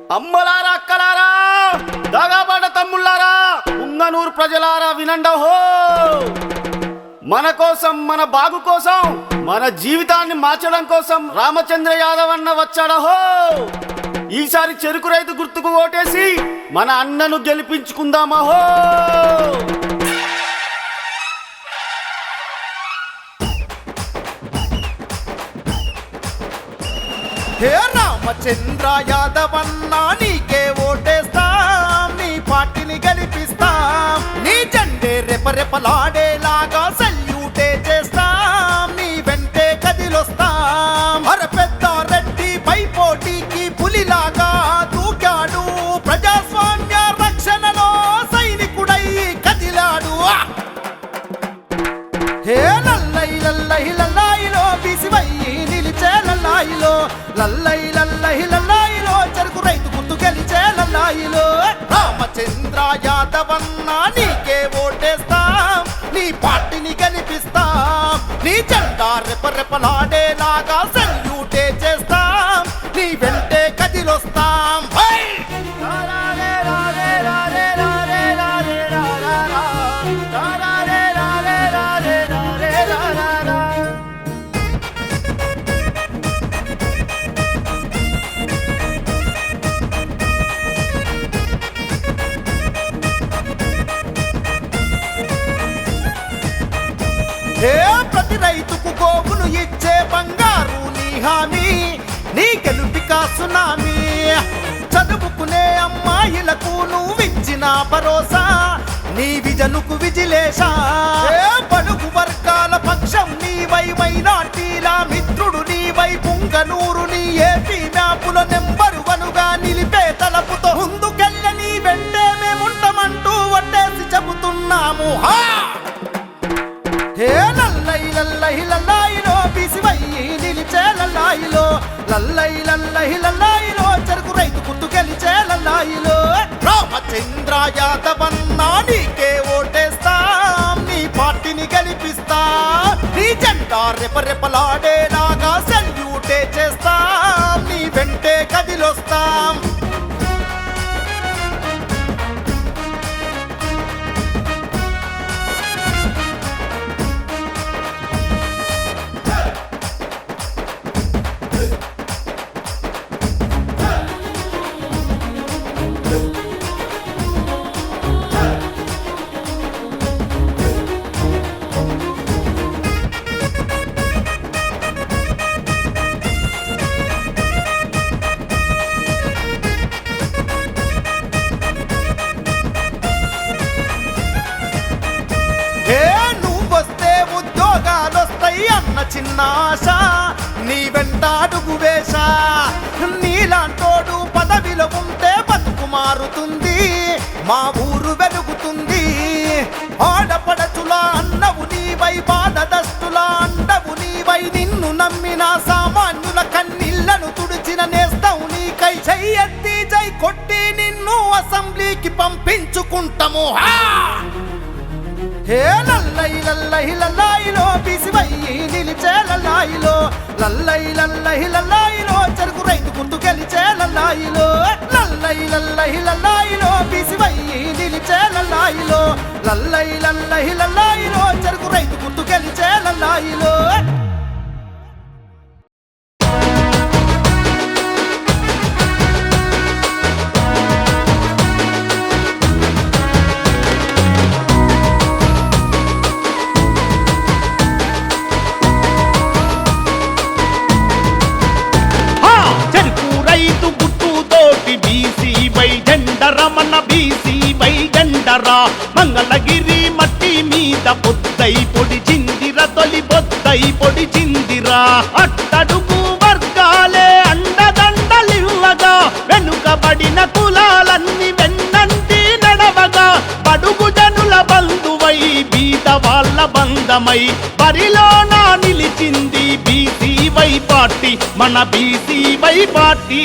అమ్మలారా అక్కలారా దాగాబాట తమ్ముళ్ళారా ఉంగనూరు ప్రజలారా వినండహో మన కోసం మన బాగు కోసం మన జీవితాన్ని మార్చడం కోసం రామచంద్ర యాదవ్ అన్న వచ్చాడహో ఈసారి చెరుకు రైతు గుర్తుకు ఓటేసి మన అన్నను గెలిపించుకుందామహో హే రామచంద్ర యాదవ్ అన్నా నీకే ఓటేస్తాం నీ పార్టీని గెలిపిస్తాం నీ జెండే రెపరెపలాడేలాగా సల్యూటే చేస్తాం నీ వెంటే కదిలొస్తాం అర పెద్ద రెడ్డి పై పోటీకి పులిలాగా దూకాడు ప్రజాస్వామ్య రక్షణలో సైనికుడై కదిలాడు హే లల్లై లల్లై లల్లాయిలో బిసివయ్యి నిలిచే లల్లాయిలో లల్లై లల్లై లల్లాయిలో చెరుకు రైతు గుర్తు గెలిచే లల్లాయిలో రామచంద్ర యాదవ్ అన్నా నీకే ఓటేస్తాం నీ పార్టీని గెలిపిస్తాం నీ జెండా రెపరెపలాడేలాగా సల్యూటే చేస్తాం నీ వెంటే కదిలొస్తాం హే ప్రతి రైతుకు గోవును ఇచ్చే బంగారు నీ హామీ నీ గెలుపిక సునామీ చదువుకునే అమ్మాయిలకు నువ్విచ్చిన భరోసా నీ విజనుకు విజిలేశ బడుగు వర్గాల పక్షం నీవై మైనార్టీల మిత్రుడు నీవై పుంగనూరు నీ ఏపీ మ్యాపుల నెంబరు వనుగా నిలిపే తలపుతో ముందుకెళ్ళ నీ వెంటే మేముంటామంటూ వడ్డేసి చెబుతున్నాము హే లల్లై లల్లై లల్లాయిలో బిసివయ్యి నిలిచే లల్లాయిలో లల్లై లల్లై లల్లాయిలో చెరుకు రైతు గుర్తు గెలిచే లల్లాయిలో రామచంద్ర యాదవ్ అన్నా నీకే ఓటేస్తాం నీ పార్టీని గెలిపిస్తాం నీ జెండా రెపరెపలాడేలాగా సల్యూటే చేస్తాం నీ వెంటే కదిలొస్తాం అన్న చిన్న ఆశ నీ వెంట అడుగు వేశా నీలాంటోడు పదవిలో ఉంటే బతుకు మారుతుంది మా ఊరు వెలుగుతుంది ఆడపడచులా అన్నవు నీవై బాధదస్తులా అండవు నీవై నిన్ను నమ్మిన సామాన్యుల కన్నీళ్లను తుడిచిన నేస్తావు నీకై చెయ్యెత్తి జై కొట్టి నిన్ను అసెంబ్లీకి పంపించుకుంటాము హే లల్లై లల్లై లల్లాయిలో బిసివయ్యి నిలిచే లల్లాయిలో లల్లై లల్లై లల్లాయిలో చెరుకు రైతు గుర్తు గెలిచే లల్లాయిలో లల్లై లల్లై లల్లాయిలో బిసివయ్యి నిలిచే లల్లాయిలో లల్లై లల్లై లల్లాయిలో చెరుకు రైతు గుర్తు గెలిచే లల్లాయిలో రమణ బీసీ వై జెండరా మంగళగిరి మట్టి మీద బొద్దై పొడిచిందిరా తొలి బొద్దై పొడిచిందిరా అట్టడుగు వర్గాలే అండదండలివ్వగా వెనుకబడిన కులాలన్నీ వెన్నంటి నడవగా బడుగు జనుల బంధువై బీద వాళ్ళ బంధమై బరిలోన నిలిచింది బీసీవై పార్టీ మన బీసీవై పార్టీ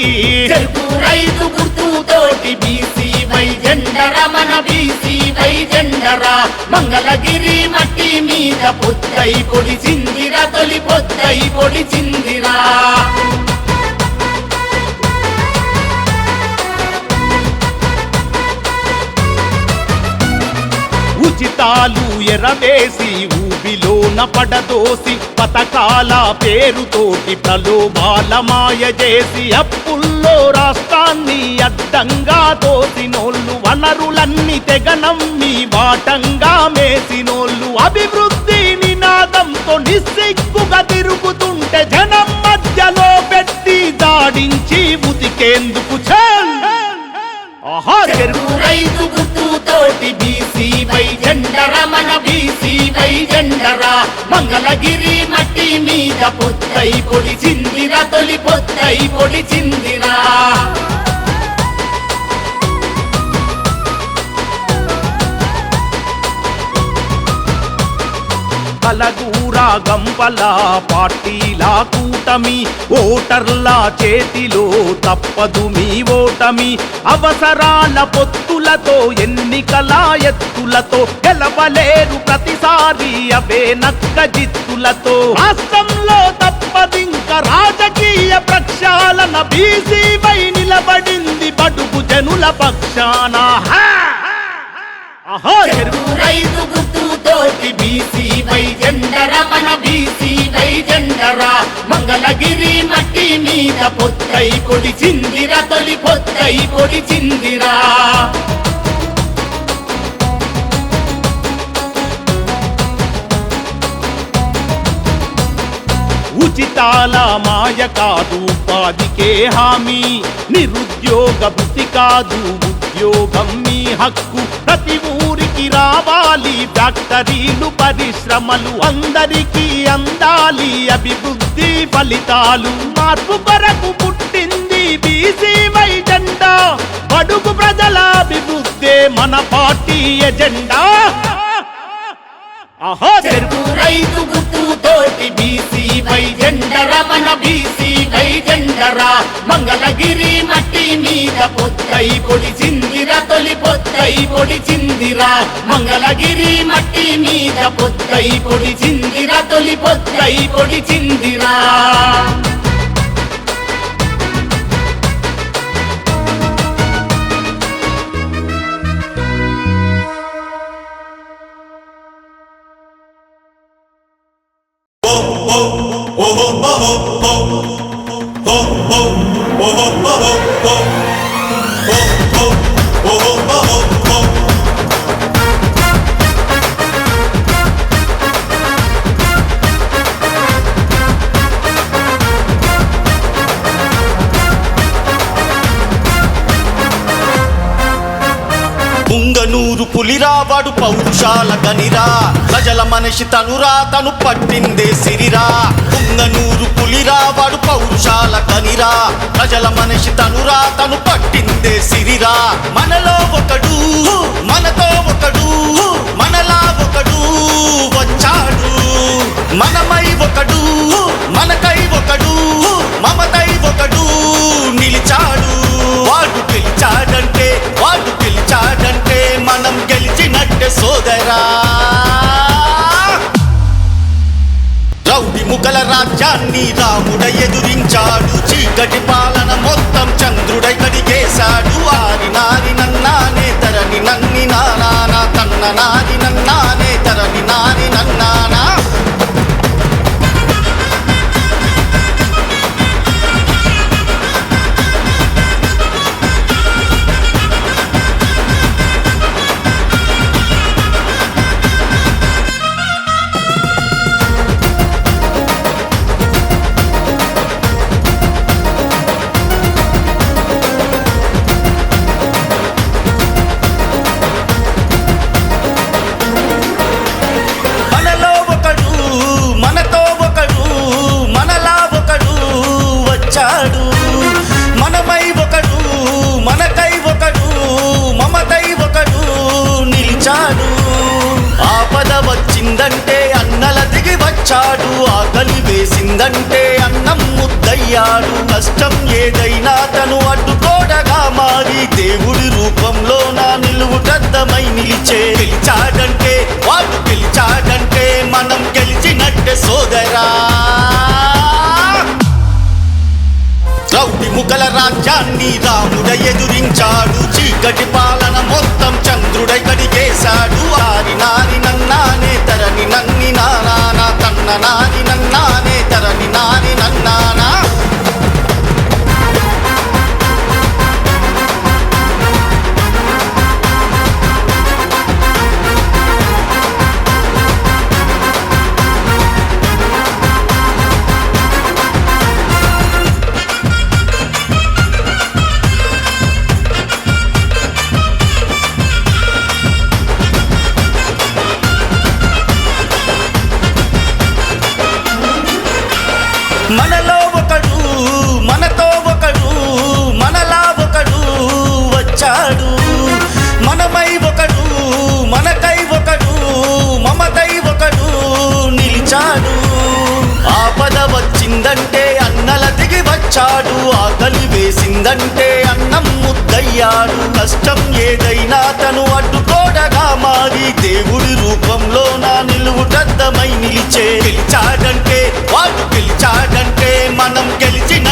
రైతు గుర్తుతోటి బీసీవై జెండరా మన బీసీవై జెండరా మంగళగిరి మట్టి మీద పొద్దై పొడిచిందిరా తొలి పొద్దై పొడిచిందిరా ఉచితాలు ఎరవేసి ఊబిలోన పడదోసి పథకాల పేరుతోటి ప్రలోభాల మాయ చేసి అప్పుల్లో రాష్ట్రాన్ని అడ్డంగా తోసినోళ్ళు వనరులన్నీ తెగనమ్మి వాటంగా మేసినోళ్ళు అభివృద్ధి నినాదంతో నిస్సిగ్గుగా తిరుగుతుంటే జనం మధ్యలో పెట్టి దాడించి ఉతికేందుకు చెరుకు రైతు గుర్తుతోటి బీసీ వై జెండరా మన బీసీ వై జెండరా మంగళగిరి మట్టి మీద పొత్తై పొడిచిందిరా తొలి పొత్తై పొడిచిందిరా కలగూరా గంపల పార్టీల కూటమి ఓటర్ల చేతిలో తప్పదు మీ ఓటమి అవసరాల పొత్తులతో ఎన్నికల ఎత్తులతో గెలవలేరు ప్రతిసారి అవే నక్క జిత్తులతో రాష్ట్రంలో తప్పదింక రాజకీయ ప్రక్షాళన బీసీపై నిలబడింది బడుగు జనుల పక్షాన చెరుకు రైతు గుర్తుతోటి బీసీ వై జెండరా మన బీసీ వై జెండరా మంగళగిరి మట్టి మీద పొత్తై పొడిచిందిరా తొలి పొత్తై పొడిచిందిరా ఉచితాల మాయ కాదు ఉపాధికే హామీ నిరుద్యోగ వృత్తి కాదు ఉద్యోగం మీ హక్కు ప్రతి ఊరికి రావాలి ఫ్యాక్టరీలు పరిశ్రమలు అందరికీ అందాలి అభివృద్ధి ఫలితాలు మార్పు కొరకు పుట్టింది బీసీ వై జెండా బడుగు ప్రజల అభివృద్ధే మన పార్టీ ఎజెండా చెరుకు రైతు గుర్తుతోటి బీసీ వై జెండరా మన బీసీ వై జెండరా మంగళగిరి మట్టి మీద పొత్తై పొడిచిందిరా తొలి పొత్తై పొడిచిందిరా మంగళగిరి మట్టి మీద పొత్తై పొడిచిందిరా తొలి పొత్తై పొడిచిందిరా పుంగనూరు పులిరా వాడు పౌరుషాల గనిరా ప్రజల మనిషి తనురా తను పట్టిందే సిరిరా పుంగనూరు పులిరా వాడు పౌరుషాల గనిరా ప్రజల మనిషి తనురా తను పట్టిందే సిరిరా మనలో ఒకడు మనతో ఒకడు మనలా ఒకడు వచ్చాడు మనమై ఒకడు మనకై ఒకడు మమతై ఒకడు నిలిచాడు వాడు పిలిచాడంటే వాడు పిలిచాడంటే మనం గెలిచినట్టే సోదరా రౌడి ముగల రాజ్యాన్ని రాముడై ఎదురించాడు చీకటి పాలన మొత్తం చంద్రుడై కడిగేశాడు ఆరి నారి నన్నానే తరని నన్ని నానా తన్న నారి నన్నానే తరని నారి నన్నానా వచ్చాడు ఆకలి వేసిందంటే అన్నం ముద్దయ్యాడు కష్టం ఏదైనా తను అడ్డుకోడగా మారి దేవుడి రూపంలో నా నిలువుటద్దమై నిలిచే పిలిచాడంటే వాడు పిలిచాడంటే మనం గెలిచినట్టే సోదరా రౌడి ముగల రాజ్యాన్ని రాముడై ఎదురించాడు చీకటి పాలన మొత్తం చంద్రుడై కడిగేశాడు ఆరిన నారి నన్నానే తరణి నన్ని నానా తన్న నారి నన్నానే తరణి నారి నన్నానా మనలో ఒకడు మనతో ఒకడు మనలా ఒకడు వచ్చాడు మనమై ఒకడు మనకై ఒకడు మమతై ఒకడు నిలిచాడు ఆపద వచ్చిందంటే అన్నల దిగి వచ్చాడు ఆకలి వేసిందంటే అన్నం ముద్దయ్యాడు కష్టం ఏదైనా తను అడ్డుకోడగా మారి దేవుడి రూపంలో నా నిలువుటద్దమై నిలిచే